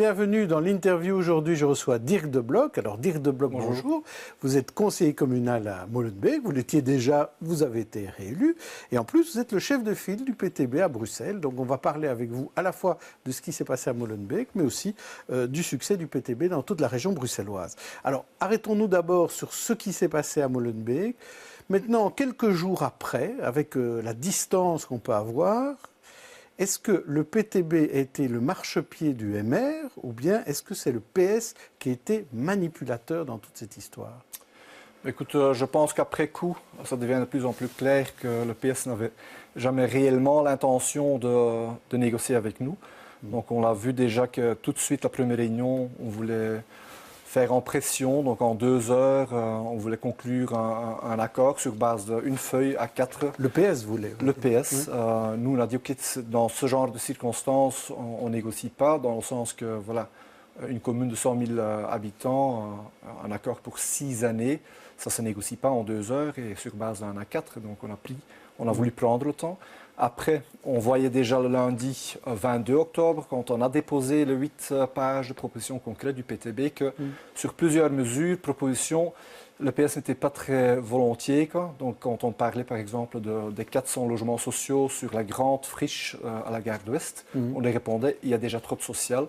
bienvenue dans l'interview. Aujourd'hui, je reçois Dirk De Blok. Alors, Dirk De Blok, bonjour. Vous êtes conseiller communal à Molenbeek. Vous l'étiez déjà, vous avez été réélu. Et en plus, vous êtes le chef de file du PTB à Bruxelles. Donc, on va parler avec vous à la fois de ce qui s'est passé à Molenbeek, mais aussi du succès du PTB dans toute la région bruxelloise. Alors, arrêtons-nous d'abord sur ce qui s'est passé à Molenbeek. Maintenant, quelques jours après, avec la distance qu'on peut avoir, est-ce que le PTB a été le marchepied du MR ou bien est-ce que c'est le PS qui a été manipulateur dans toute cette histoire? Écoute, je pense qu'après coup, ça devient de plus en plus clair que le PS n'avait jamais réellement l'intention de négocier avec nous. Donc on l'a vu déjà que tout de suite, la première réunion, on voulait faire en pression. Donc en 2 heures, on voulait conclure un accord sur base d'une feuille à 4. Le PS voulait. Le PS. Nous, on a dit, OK, dans ce genre de circonstances, on ne négocie pas, dans le sens que, voilà, une commune de 100 000 habitants, un accord pour 6 années, ça ne se négocie pas en 2 heures et sur base d'un A4. Donc on a voulu prendre le temps. Après, on voyait déjà le lundi 22 octobre, quand on a déposé les 8 pages de propositions concrètes du PTB, que sur plusieurs mesures, propositions, le PS n'était pas très volontiers. Donc, quand on parlait, par exemple, des 400 logements sociaux sur la grande friche à la gare d'Ouest, on les répondait, il y a déjà trop de social.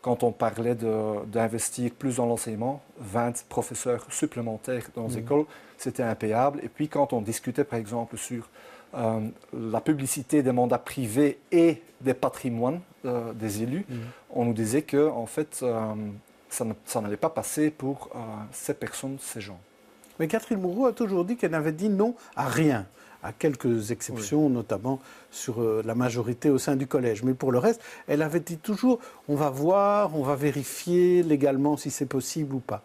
Quand on parlait d'investir plus dans l'enseignement, 20 professeurs supplémentaires dans les écoles, c'était impayable. Et puis, quand on discutait, par exemple, sur la publicité des mandats privés et des patrimoines des élus, on nous disait que en fait, ça n'allait pas passer pour ces personnes, ces gens. Mais Catherine Moreau a toujours dit qu'elle n'avait dit non à rien, à quelques exceptions, notamment sur la majorité au sein du collège. Mais pour le reste, elle avait dit toujours on va voir, on va vérifier légalement si c'est possible ou pas.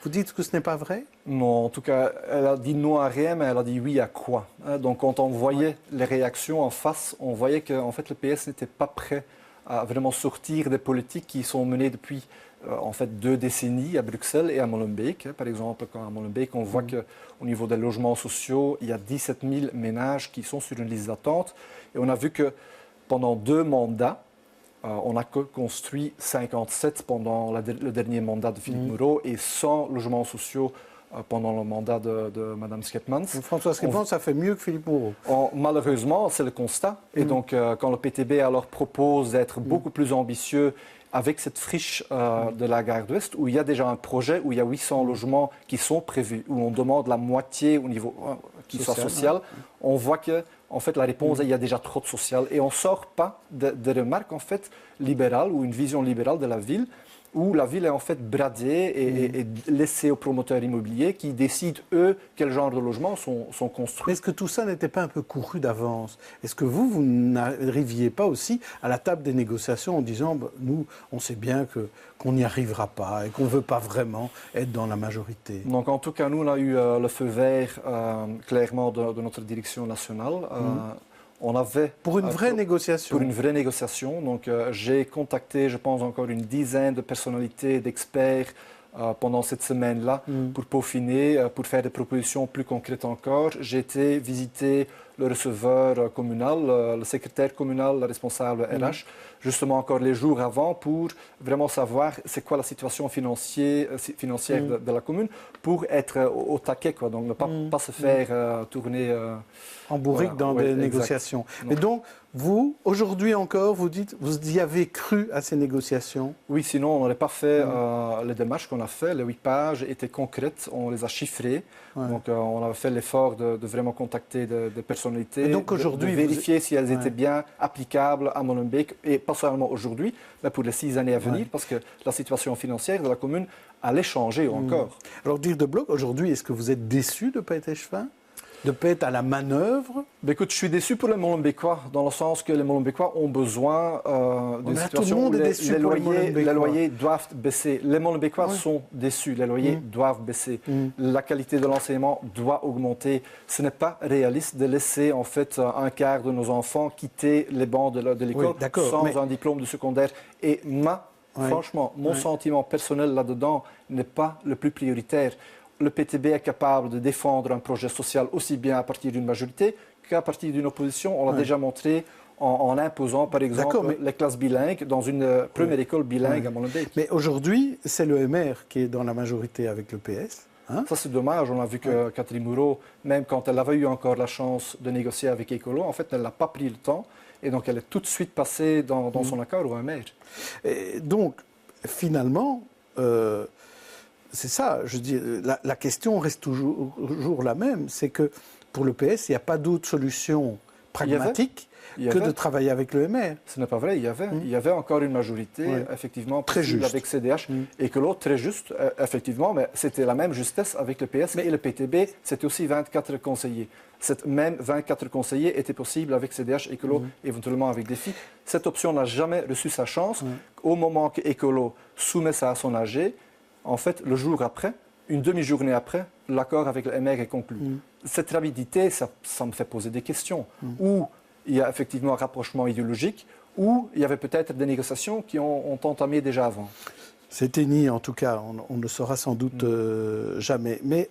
Vous dites que ce n'est pas vrai? Non, en tout cas, elle a dit non à rien, mais elle a dit oui à quoi. Donc, quand on voyait les réactions en face, on voyait que en fait, le PS n'était pas prêt à vraiment sortir des politiques qui sont menées depuis en fait 2 décennies à Bruxelles et à Molenbeek. Par exemple, quand à Molenbeek, on voit qu'au niveau des logements sociaux, il y a 17 000 ménages qui sont sur une liste d'attente. Et on a vu que pendant 2 mandats, on a construit 57 pendant le dernier mandat de Philippe Moreau et 100 logements sociaux pendant le mandat de Mme Schepmans. François Schepmans, ça fait mieux que Philippe Moreau. Malheureusement, c'est le constat. Et donc, quand le PTB alors propose d'être beaucoup plus ambitieux avec cette friche de la gare d'Ouest, où il y a déjà un projet, où il y a 800 logements qui sont prévus, où on demande la moitié au niveau qui soit social, on voit que en fait, la réponse est il y a déjà trop de social. Et on ne sort pas de remarques en fait, libérales ou une vision libérale de la ville, où la ville est en fait bradée et laissée aux promoteurs immobiliers qui décident, eux, quel genre de logements sont construits. Mais est-ce que tout ça n'était pas un peu couru d'avance? Est-ce que vous n'arriviez pas aussi à la table des négociations en disant nous, on sait bien qu'on n'y arrivera pas et qu'on ne veut pas vraiment être dans la majorité? Donc, en tout cas, nous, on a eu le feu vert clairement de notre direction nationale. On avait, pour une vraie négociation. Pour une vraie négociation. Donc, j'ai contacté, je pense, encore une dizaine de personnalités, d'experts pendant cette semaine-là pour peaufiner, pour faire des propositions plus concrètes encore. J'ai été visiter le receveur communal, le secrétaire communal, le responsable RH, justement encore les jours avant pour vraiment savoir c'est quoi la situation financière de la commune pour être au taquet, quoi. Donc ne pas se faire tourner en bourrique dans des négociations. Mais donc, vous, aujourd'hui encore, vous dites, vous y avez cru à ces négociations? Oui, sinon on n'aurait pas fait les démarches qu'on a fait. Les 8 pages étaient concrètes, on les a chiffrées. Donc on a fait l'effort de vraiment contacter des personnalités, donc aujourd'hui, de vérifier si elles étaient bien applicables à Molenbeek, et pas seulement aujourd'hui, mais pour les 6 années à venir, parce que la situation financière de la commune allait changer encore. Alors, Dirk De Blok, aujourd'hui, est-ce que vous êtes déçu de ne pas être échevin? De ne pas être à la manœuvre? Écoute, je suis déçu pour les Molenbeekois, dans le sens que les Molenbeekois ont besoin d'une situation où les loyers doivent baisser. Les Molenbeekois sont déçus, les loyers doivent baisser. La qualité de l'enseignement doit augmenter. Ce n'est pas réaliste de laisser en fait un quart de nos enfants quitter les bancs de l'école sans un diplôme de secondaire. Et franchement, mon sentiment personnel là-dedans n'est pas le plus prioritaire. Le PTB est capable de défendre un projet social aussi bien à partir d'une majorité qu'à partir d'une opposition. On l'a déjà montré en imposant, par exemple, les classes bilingues dans une première école bilingue à Molenbeek. Mais aujourd'hui, c'est le MR qui est dans la majorité avec le PS. Hein? Ça, c'est dommage. On a vu que Catherine Moreau, même quand elle avait eu encore la chance de négocier avec Écolo, en fait, elle n'a pas pris le temps. Et donc, elle est tout de suite passée dans son accord au MR. Et donc, finalement, c'est ça. Je dis, la question reste toujours la même. C'est que pour le PS, il n'y a pas d'autre solution pragmatique que de travailler avec le MR. Ce n'est pas vrai, il y avait encore une majorité, effectivement, très juste avec CDH, et que l'autre, très juste, effectivement, mais c'était la même justesse avec le PS et le PTB, c'était aussi 24 conseillers. Cette même 24 conseillers était possible avec CDH, Écolo, éventuellement avec Défi. Cette option n'a jamais reçu sa chance. Au moment que Écolo soumet ça à son AG, en fait, le jour après, une demi-journée après, l'accord avec le MR est conclu. Cette rapidité, ça me fait poser des questions. Ou il y a effectivement un rapprochement idéologique, ou il y avait peut-être des négociations qui ont entamé déjà avant. C'était ni, en tout cas, on ne le saura sans doute jamais. Mais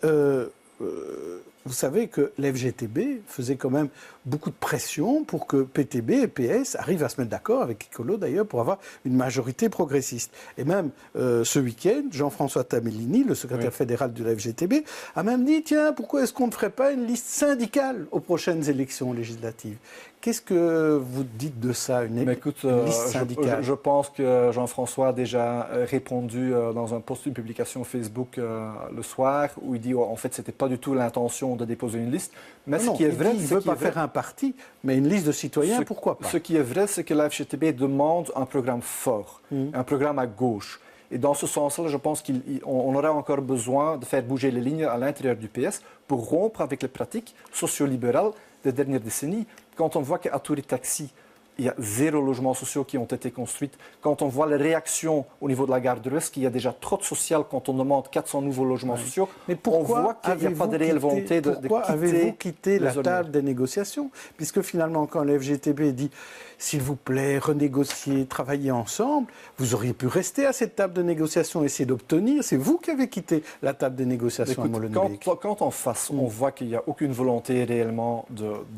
vous savez que l'FGTB faisait quand même beaucoup de pression pour que PTB et PS arrivent à se mettre d'accord, avec Écolo d'ailleurs, pour avoir une majorité progressiste. Et même ce week-end, Jean-François Tamellini, le secrétaire fédéral de la FGTB, a même dit, tiens, pourquoi est-ce qu'on ne ferait pas une liste syndicale aux prochaines élections législatives ? Qu'est-ce que vous dites de ça, une liste syndicale ? Je pense que Jean-François a déjà répondu dans un post, une publication Facebook le soir, où il dit, en fait, ce n'était pas du tout l'intention de déposer une liste. Mais ce qui est vrai, il ne veut pas faire un parti, mais une liste de citoyens, pourquoi pas ? Ce qui est vrai, c'est que la FGTB demande un programme fort, un programme à gauche. Et dans ce sens-là, je pense qu'on aurait encore besoin de faire bouger les lignes à l'intérieur du PS pour rompre avec les pratiques sociolibérales des dernières décennies. Quand on voit qu'à Toury Taxi, il y a 0 logements sociaux qui ont été construits. Quand on voit les réactions au niveau de la gare de l'Ouest, qu'il y a déjà trop de social quand on demande 400 nouveaux logements sociaux, mais on voit qu'il n'y a pas de réelle volonté de quitter. Pourquoi avez-vous quitté la table des négociations ? Puisque finalement, quand le FGTB dit « s'il vous plaît, renégocier, travailler ensemble », vous auriez pu rester à cette table de négociation, essayer d'obtenir. C'est vous qui avez quitté la table des négociations à Molenbeek. Quand en face, on voit qu'il n'y a aucune volonté réellement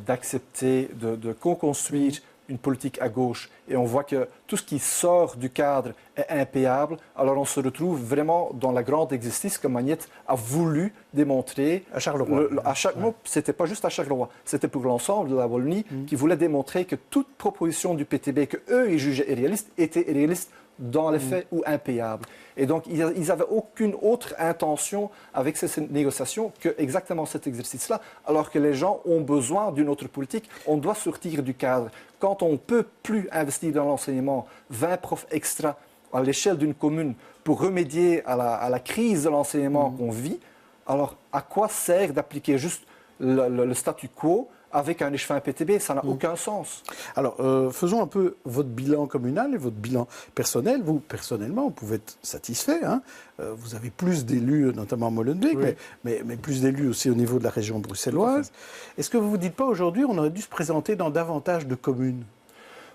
d'accepter, de co-construire une politique à gauche, et on voit que tout ce qui sort du cadre est impayable, alors on se retrouve vraiment dans la grande exercice que Magnette a voulu démontrer à Charleroi. Non, c'était pas juste à Charleroi, c'était pour l'ensemble de la Wallonie qui voulait démontrer que toute proposition du PTB que eux ils jugeaient irréaliste était irréaliste dans les faits ou impayable. Et donc, ils n'avaient aucune autre intention avec ces négociations que exactement cet exercice-là, alors que les gens ont besoin d'une autre politique. On doit sortir du cadre. Quand on ne peut plus investir dans l'enseignement, 20 profs extra à l'échelle d'une commune pour remédier à la crise de l'enseignement qu'on vit, alors à quoi sert d'appliquer juste le statu quo avec un échevin PTB, ça n'a aucun sens. Alors, faisons un peu votre bilan communal et votre bilan personnel. Vous, personnellement, vous pouvez être satisfait. Hein. Vous avez plus d'élus, notamment à Molenbeek, mais plus d'élus aussi au niveau de la région bruxelloise. Est-ce que vous ne vous dites pas aujourd'hui on aurait dû se présenter dans davantage de communes ?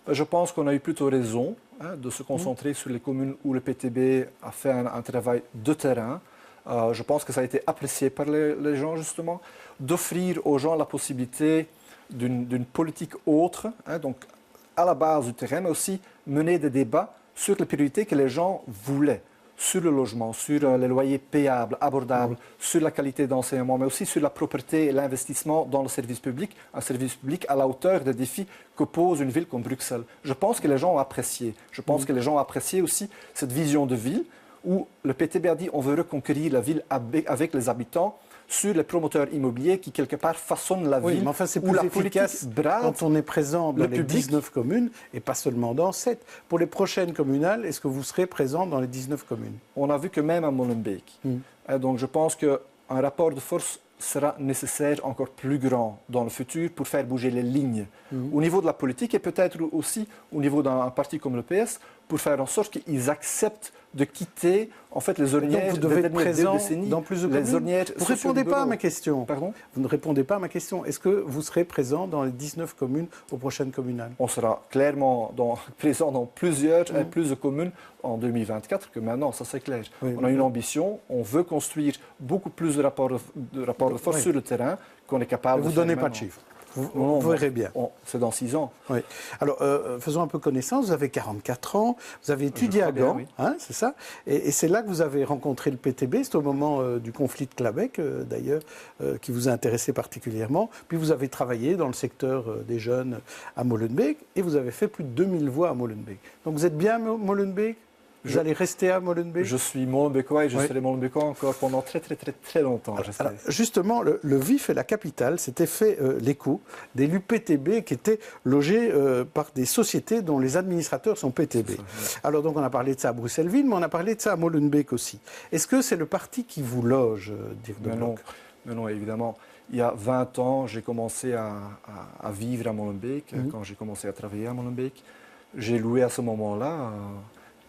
Je pense qu'on a eu plutôt raison de se concentrer sur les communes où le PTB a fait un travail de terrain. Je pense que ça a été apprécié par les gens, justement, d'offrir aux gens la possibilité d'une politique autre, donc à la base du terrain, mais aussi mener des débats sur les priorités que les gens voulaient, sur le logement, sur les loyers payables, abordables, sur la qualité d'enseignement, mais aussi sur la propreté et l'investissement dans le service public, un service public à la hauteur des défis que pose une ville comme Bruxelles. Je pense que les gens ont apprécié. Je pense que les gens ont apprécié aussi cette vision de ville où le PTB a dit on veut reconquérir la ville avec les habitants sur les promoteurs immobiliers qui, quelque part, façonnent la ville. Mais enfin, c'est plus efficace quand on est présent dans les 19 communes et pas seulement dans 7. Pour les prochaines communales, est-ce que vous serez présent dans les 19 communes ? On a vu que même à Molenbeek. Donc je pense qu'un rapport de force sera nécessaire encore plus grand dans le futur pour faire bouger les lignes au niveau de la politique et peut-être aussi au niveau d'un parti comme le PS pour faire en sorte qu'ils acceptent de quitter en fait les ornières des dernières décennies. Dans plus de communes. Vous ne répondez pas à ma question. Pardon ? Vous ne répondez pas à ma question. Est-ce que vous serez présent dans les 19 communes aux prochaines communales ? On sera clairement présent dans plusieurs et plus de communes en 2024 que maintenant, ça c'est clair. On a une ambition, on veut construire beaucoup plus de rapports de force sur le terrain qu'on est capable de faire. Vous ne donnez maintenant. pas de chiffres ? Vous verrez bien. C'est dans 6 ans. Oui. Alors, faisons un peu connaissance. Vous avez 44 ans, vous avez étudié à Gand, oui. hein, c'est ça. Et c'est là que vous avez rencontré le PTB. C'est au moment du conflit de Clabec, d'ailleurs, qui vous a intéressé particulièrement. Puis vous avez travaillé dans le secteur des jeunes à Molenbeek et vous avez fait plus de 2000 voix à Molenbeek. Donc vous êtes bien à Molenbeek? Vous allez rester à Molenbeek? Je suis Molenbeekois et je serai Molenbeekois encore pendant très longtemps. Alors, justement, le VIF et la capitale s'étaient fait l'écho des l'UPTB qui étaient logés par des sociétés dont les administrateurs sont PTB. Ça, ouais. Alors donc on a parlé de ça à Bruxelles-Ville, mais on a parlé de ça à Molenbeek aussi. Est-ce que c'est le parti qui vous loge, Dirk de Blok? Non, évidemment. Il y a 20 ans, j'ai commencé à vivre à Molenbeek, quand j'ai commencé à travailler à Molenbeek. J'ai loué à ce moment-là...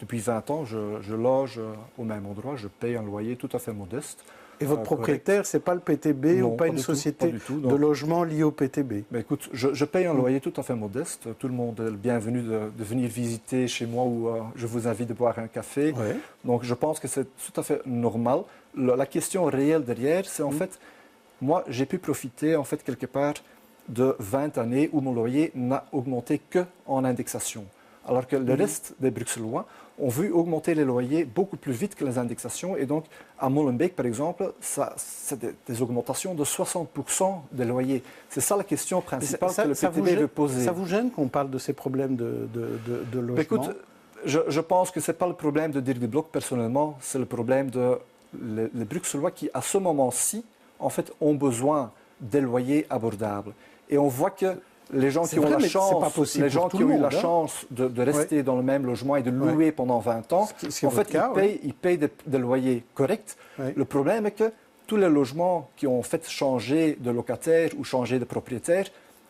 Depuis 20 ans, je loge au même endroit, je paye un loyer tout à fait modeste. Et votre propriétaire, ce n'est pas le PTB non, ou pas une société de logement liée au PTB? Mais écoute, je paye un loyer tout à fait modeste. Tout le monde est le bienvenu de venir visiter chez moi où je vous invite de boire un café. Ouais. Donc je pense que c'est tout à fait normal. La question réelle derrière, c'est en fait, moi j'ai pu profiter en fait quelque part de 20 années où mon loyer n'a augmenté qu'en indexation. Alors que le reste des Bruxellois ont vu augmenter les loyers beaucoup plus vite que les indexations. Et donc, à Molenbeek, par exemple, c'est des augmentations de 60% des loyers. C'est ça la question principale que le PTB veut poser. Ça vous gêne qu'on parle de ces problèmes de logement? Écoute, je pense que ce n'est pas le problème de Dirk de Blok personnellement, c'est le problème des Bruxellois qui, à ce moment-ci, en fait, ont besoin des loyers abordables. Et on voit que les gens qui ont la chance, la chance de rester dans le même logement et de louer pendant 20 ans, en fait, ils payent des loyers corrects. Ouais. Le problème est que tous les logements qui ont fait changer de locataire ou changer de propriétaire,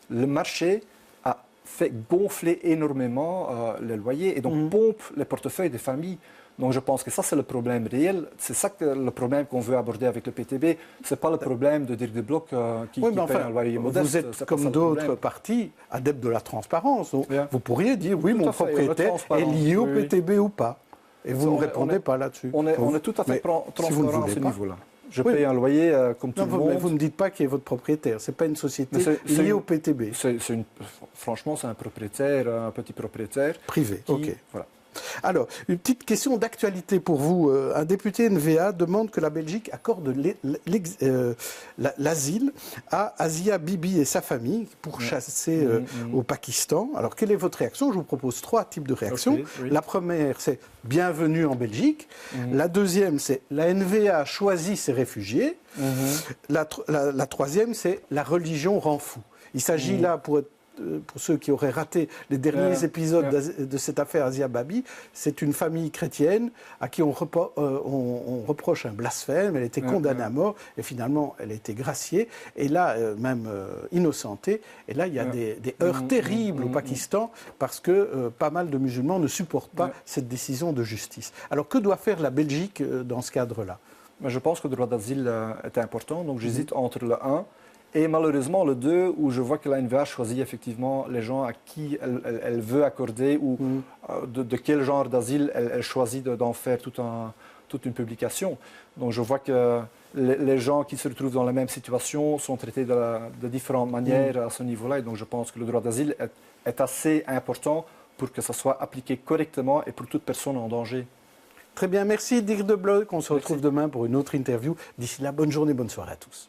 le marché a fait gonfler énormément les loyers et donc pompe les portefeuilles des familles. Donc je pense que ça, c'est le problème réel. C'est ça le problème qu'on veut aborder avec le PTB. Ce n'est pas le problème de Dirk de Blok qui paye un loyer modeste. Vous êtes, comme d'autres partis, adeptes de la transparence. Donc vous pourriez dire, oui, mon propriétaire est lié au PTB ou pas. Et vous ne répondez pas là-dessus. On est tout à fait transparent à ce niveau-là. Je paye un loyer comme tout le monde. Mais vous ne dites pas qui est votre propriétaire. Ce n'est pas une société liée au PTB. Franchement, c'est un propriétaire, un petit propriétaire. Privé, ok. Voilà. Alors, une petite question d'actualité pour vous. Un député NVA demande que la Belgique accorde l'asile à Asia Bibi et sa famille pourchassés au Pakistan. Alors, quelle est votre réaction? Je vous propose 3 types de réactions. Okay, oui. La première, c'est « Bienvenue en Belgique ». La deuxième, c'est « La NVA choisit ses réfugiés ». La troisième, c'est « La religion rend fou ». Il s'agit là, pour ceux qui auraient raté les derniers épisodes de cette affaire Asia Bibi, c'est une famille chrétienne à qui on reproche un blasphème. Elle était condamnée à mort et finalement elle a été graciée et là même innocentée. Et là il y a des heurts terribles au Pakistan parce que pas mal de musulmans ne supportent pas cette décision de justice. Alors que doit faire la Belgique dans ce cadre-là? Je pense que le droit d'asile est important, donc j'hésite entre le 1 et malheureusement le 2, où je vois que la NVA choisit effectivement les gens à qui elle veut accorder ou de quel genre d'asile elle choisit d'en faire toute une publication. Donc je vois que les gens qui se retrouvent dans la même situation sont traités de différentes manières à ce niveau-là. Et donc je pense que le droit d'asile est assez important pour que ça soit appliqué correctement et pour toute personne en danger. Très bien, merci Dirk de Blok. On se retrouve demain pour une autre interview. D'ici là, bonne journée, bonne soirée à tous.